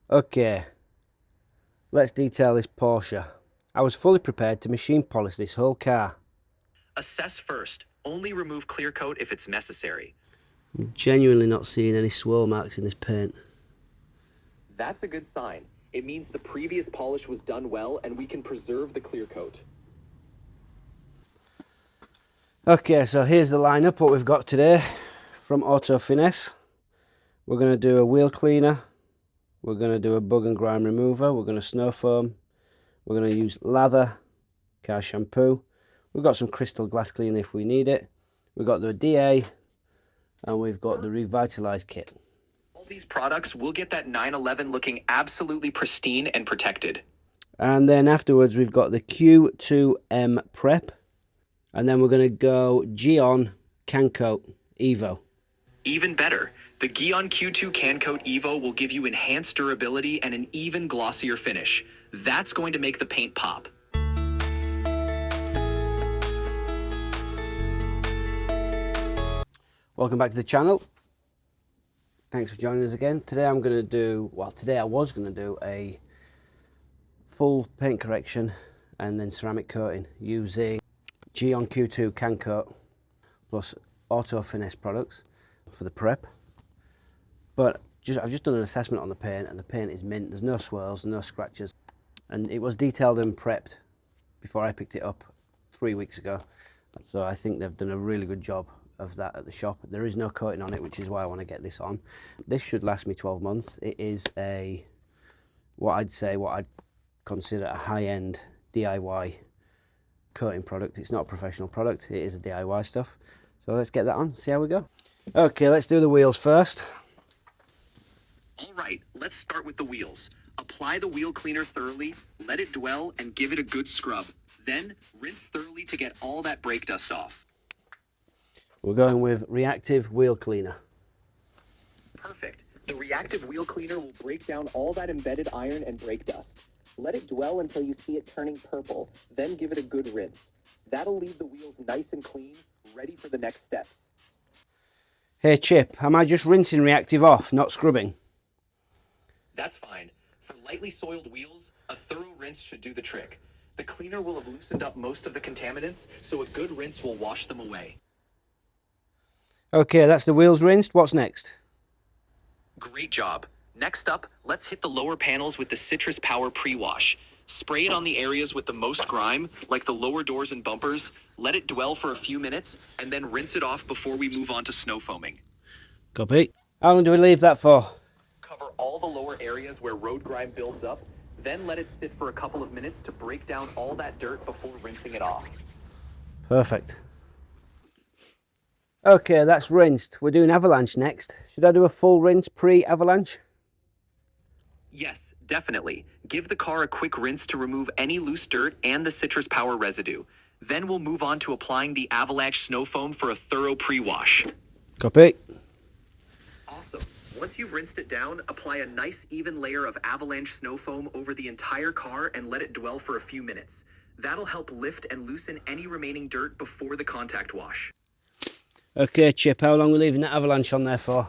Okay, let's detail this Porsche. I was fully prepared to machine polish this whole car. Assess first. Only remove clear coat if it's necessary. I'm genuinely not seeing any swirl marks in this paint. That's a good sign. It means the previous polish was done well and we can preserve the clear coat. Okay, so here's the lineup, what we've got today from Auto Finesse. We're going to do a wheel cleaner, we're going to do a bug and grime remover, we're going to snow foam, we're going to use Lather, car shampoo, we've got some crystal glass cleaner if we need it, we've got the DA, and we've got the Revitalize kit. All these products will get that 911 looking absolutely pristine and protected. And then afterwards we've got the Q²M Prep, and then we're going to go GYEON CanCoat EVO. Even better, the GYEON Q² CanCoat EVO will give you enhanced durability and an even glossier finish. That's going to make the paint pop. Welcome back to the channel. Thanks for joining us again. Today I was going to do a full paint correction and then ceramic coating using GYEON Q² CanCoat plus Auto Finesse products for the prep. But I've just done an assessment on the paint, and the paint is mint. There's no swirls, no scratches, and it was detailed and prepped before I picked it up 3 weeks ago. So I think they've done a really good job of that at the shop. There is no coating on it, which is why I want to get this on. This should last me 12 months. It is what I'd consider a high-end DIY coating product. It's not a professional product, it is a DIY stuff. So let's get that on, see how we go. Okay, let's do the wheels first. All right, let's start with the wheels. Apply the wheel cleaner thoroughly, let it dwell, and give it a good scrub. Then rinse thoroughly to get all that brake dust off. We're going with reactive wheel cleaner. Perfect. The reactive wheel cleaner will break down all that embedded iron and brake dust. Let it dwell until you see it turning purple, then give it a good rinse. That'll leave the wheels nice and clean, ready for the next steps. Hey Chip, am I just rinsing reactive off, not scrubbing? That's fine. For lightly soiled wheels, a thorough rinse should do the trick. The cleaner will have loosened up most of the contaminants, so a good rinse will wash them away. Okay, that's the wheels rinsed. What's next? Great job. Next up, let's hit the lower panels with the Citrus Power Pre-Wash. Spray it on the areas with the most grime, like the lower doors and bumpers. Let it dwell for a few minutes, and then rinse it off before we move on to snow foaming. Copy. How long do we leave that for? Cover all the lower areas where road grime builds up, then let it sit for a couple of minutes to break down all that dirt before rinsing it off. Perfect. Okay, that's rinsed. We're doing Avalanche next. Should I do a full rinse pre-Avalanche? Yes, definitely. Give the car a quick rinse to remove any loose dirt and the Citrus Power residue. Then we'll move on to applying the Avalanche snow foam for a thorough pre-wash. Copy. Awesome. Once you've rinsed it down, apply a nice even layer of Avalanche snow foam over the entire car and let it dwell for a few minutes. That'll help lift and loosen any remaining dirt before the contact wash. Okay, Chip, how long are we leaving that Avalanche on there for?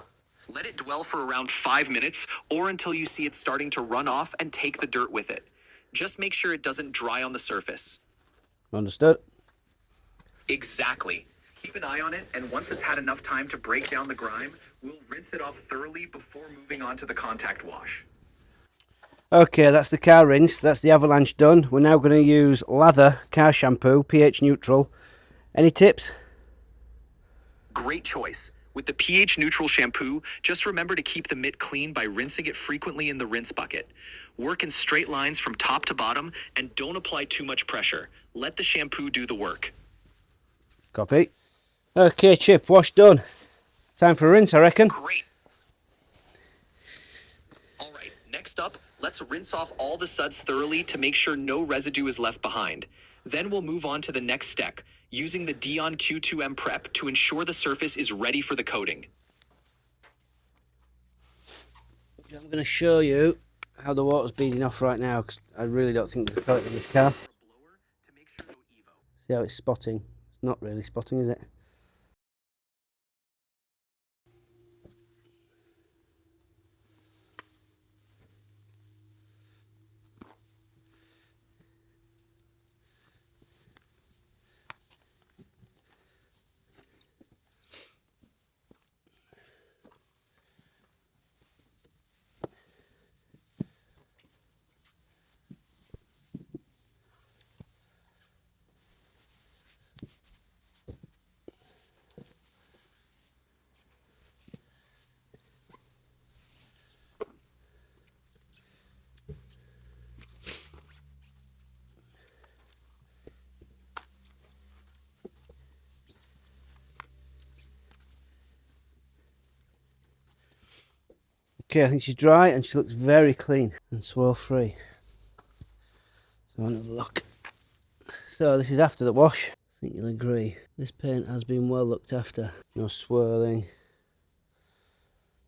Let it dwell for around 5 minutes or until you see it starting to run off and take the dirt with it. Just make sure it doesn't dry on the surface. Understood. Exactly. Keep an eye on it, and once it's had enough time to break down the grime, we'll rinse it off thoroughly before moving on to the contact wash. Okay, that's the car rinsed. That's the Avalanche done. We're now going to use Lather car shampoo, pH neutral. Any tips? Great choice. With the pH neutral shampoo, just remember to keep the mitt clean by rinsing it frequently in the rinse bucket. Work in straight lines from top to bottom and don't apply too much pressure. Let the shampoo do the work. Copy. Okay, Chip, wash done. Time for a rinse, I reckon. Great. All right, next up, let's rinse off all the suds thoroughly to make sure no residue is left behind. Then we'll move on to the next step, using the GYEON Q²M Prep to ensure the surface is ready for the coating. I'm going to show you how the water's beading off right now, because I really don't think there's a coating in this car. See how it's spotting? It's not really spotting, is it? Okay, I think she's dry and she looks very clean and swirl free. So another look. So this is after the wash. I think you'll agree. This paint has been well looked after. No swirling.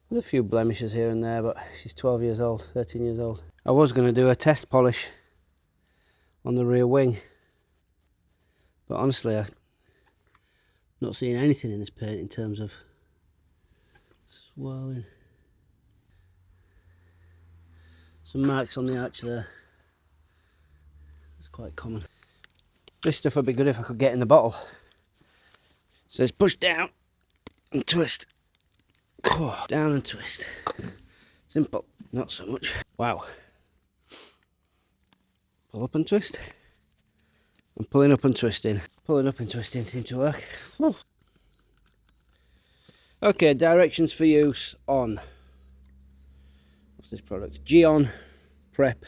There's a few blemishes here and there, but she's 12 years old, 13 years old. I was going to do a test polish on the rear wing, but honestly I'm not seeing anything in this paint in terms of swirling. Some marks on the arch there. It's quite common. This stuff would be good if I could get in the bottle. So it's push down and twist. Down and twist. Simple, not so much. Wow. Pull up and twist. And pulling up and twisting. Pulling up and twisting seem to work. Whew. Okay, directions for use on, what's this product? GYEON Prep.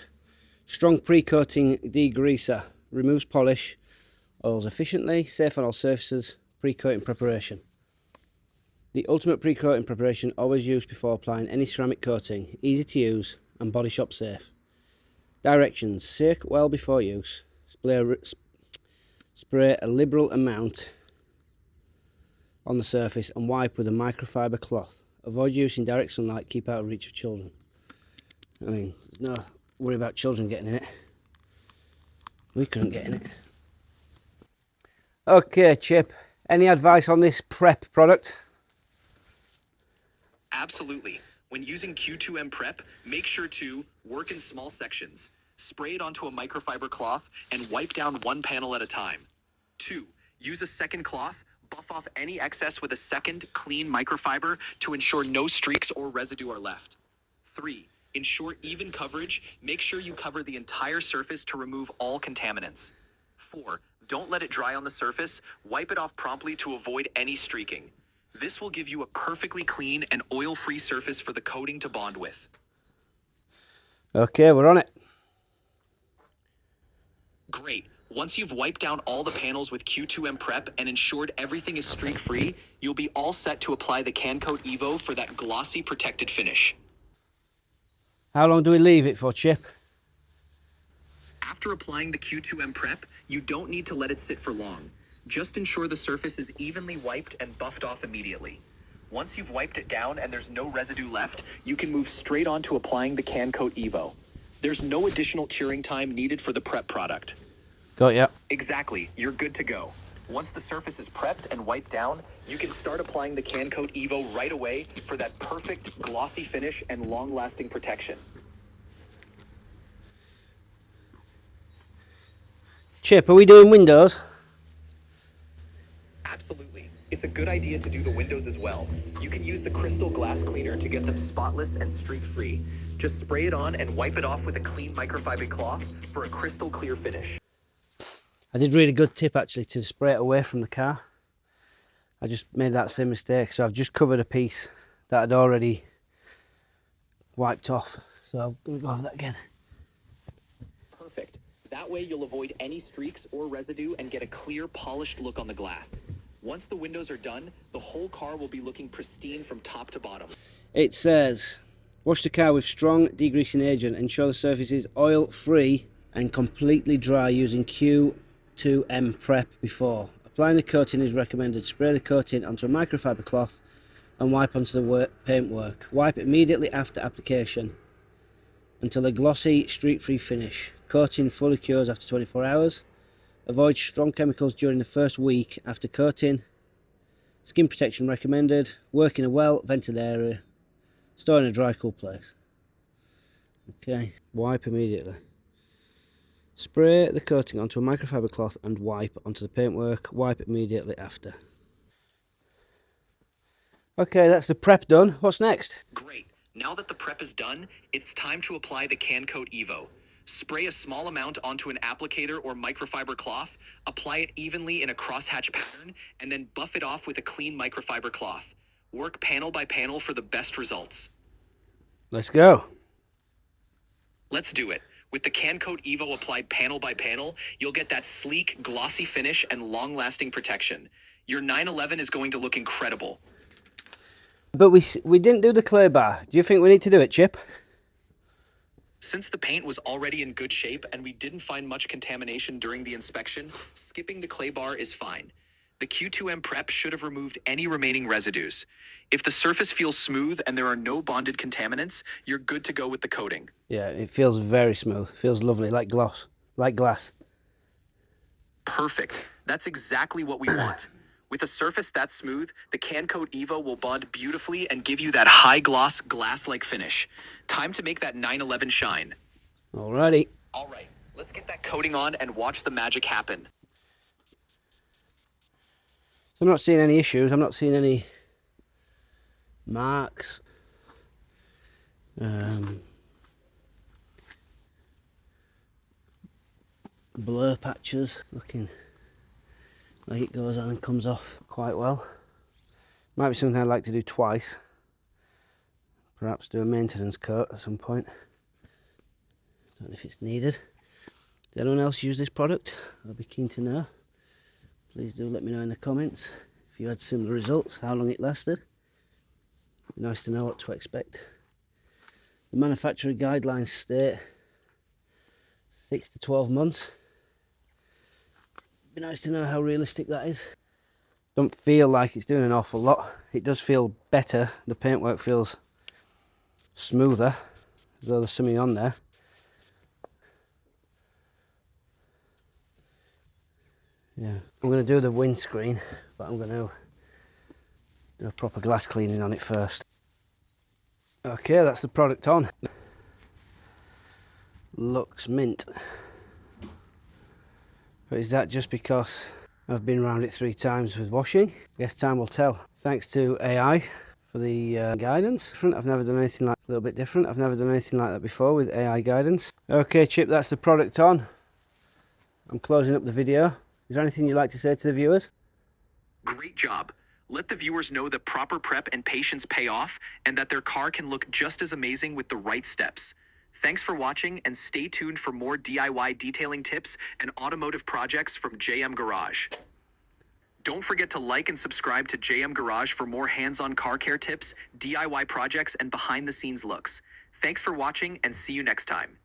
Strong pre-coating degreaser. Removes polish. Oils efficiently. Safe on all surfaces. Pre-coating preparation. The ultimate pre-coating preparation, always used before applying any ceramic coating. Easy to use and body shop safe. Directions. Soak well before use. Spray a liberal amount on the surface and wipe with a microfiber cloth. Avoid using direct sunlight. Keep out of reach of children. I mean, there's no worry about children getting in it. We couldn't get in it. Okay, Chip. Any advice on this prep product? Absolutely. When using Q²M Prep, make sure to work in small sections. Spray it onto a microfiber cloth and wipe down one panel at a time. 2. Use a second cloth. Buff off any excess with a second, clean microfiber to ensure no streaks or residue are left. 3. Ensure even coverage. Make sure you cover the entire surface to remove all contaminants. 4. Don't let it dry on the surface. Wipe it off promptly to avoid any streaking. This will give you a perfectly clean and oil-free surface for the coating to bond with. Okay, we're on it. Great. Once you've wiped down all the panels with Q²M Prep and ensured everything is streak-free, you'll be all set to apply the CanCoat EVO for that glossy, protected finish. How long do we leave it for, Chip? After applying the Q²M Prep, you don't need to let it sit for long. Just ensure the surface is evenly wiped and buffed off immediately. Once you've wiped it down and there's no residue left, you can move straight on to applying the CanCoat EVO. There's no additional curing time needed for the prep product. Got ya. Exactly, you're good to go. Once the surface is prepped and wiped down, you can start applying the CanCoat EVO right away for that perfect glossy finish and long-lasting protection. Chip, are we doing windows? Absolutely. It's a good idea to do the windows as well. You can use the crystal glass cleaner to get them spotless and streak-free. Just spray it on and wipe it off with a clean microfiber cloth for a crystal clear finish. I did read a good tip actually to spray it away from the car. I just made that same mistake, so I've just covered a piece that I'd already wiped off. So I'm going to go over that again. Perfect. That way you'll avoid any streaks or residue and get a clear, polished look on the glass. Once the windows are done, the whole car will be looking pristine from top to bottom. It says, wash the car with strong degreasing agent. Ensure the surface is oil-free and completely dry using Q²M Prep before. Applying the coating is recommended. Spray the coating onto a microfiber cloth and wipe onto the paintwork. Wipe immediately after application until a glossy, streak-free finish. Coating fully cures after 24 hours. Avoid strong chemicals during the first week after coating. Skin protection recommended. Work in a well-ventilated area. Store in a dry, cool place. Okay, wipe immediately. Spray the coating onto a microfiber cloth and wipe onto the paintwork. Wipe immediately after. Okay, that's the prep done. What's next? Great. Now that the prep is done, it's time to apply the CanCoat EVO. Spray a small amount onto an applicator or microfiber cloth, apply it evenly in a crosshatch pattern, and then buff it off with a clean microfiber cloth. Work panel by panel for the best results. Let's go. Let's do it. With the CanCoat EVO applied panel by panel, you'll get that sleek, glossy finish and long-lasting protection. Your 911 is going to look incredible. But we didn't do the clay bar. Do you think we need to do it, Chip? Since the paint was already in good shape and we didn't find much contamination during the inspection, skipping the clay bar is fine. The Q²M Prep should have removed any remaining residues. If the surface feels smooth and there are no bonded contaminants, you're good to go with the coating. Yeah, it feels very smooth. It feels lovely, like gloss, like glass. Perfect. That's exactly what we want. With a surface that smooth, the CanCoat EVO will bond beautifully and give you that high gloss glass-like finish. Time to make that 911 shine. Alrighty. All right, let's get that coating on and watch the magic happen. I'm not seeing any issues. I'm not seeing any marks. Blur patches. Looking like it goes on and comes off quite well. Might be something I'd like to do twice. Perhaps do a maintenance coat at some point. Don't know if it's needed. Does anyone else use this product? I'll be keen to know. Please do let me know in the comments if you had similar results, how long it lasted. It'd be nice to know what to expect. The manufacturer guidelines state 6 to 12 months. It'd be nice to know how realistic that is. Don't feel like it's doing an awful lot. It does feel better. The paintwork feels smoother, as though there's something on there. Yeah, I'm going to do the windscreen, but I'm going to do a proper glass cleaning on it first. Okay, that's the product on. Looks mint. But is that just because I've been around it 3 times with washing? I guess time will tell. Thanks to AI for the guidance. I've never done anything like a little bit different. I've never done anything like that before with AI guidance. Okay, Chip, that's the product on. I'm closing up the video. Is there anything you'd like to say to the viewers? Great job. Let the viewers know that proper prep and patience pay off and that their car can look just as amazing with the right steps. Thanks for watching and stay tuned for more DIY detailing tips and automotive projects from JM Garage. Don't forget to like and subscribe to JM Garage for more hands-on car care tips, DIY projects, and behind-the-scenes looks. Thanks for watching and see you next time.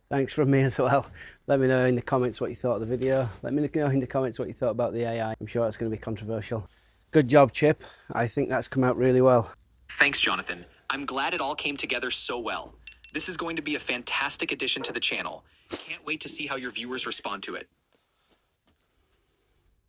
Thanks from me as well. Let me know in the comments what you thought of the video. Let me know in the comments what you thought about the AI. I'm sure it's going to be controversial. Good job, Chip. I think that's come out really well. Thanks, Jonathan. I'm glad it all came together so well. This is going to be a fantastic addition to the channel. Can't wait to see how your viewers respond to it.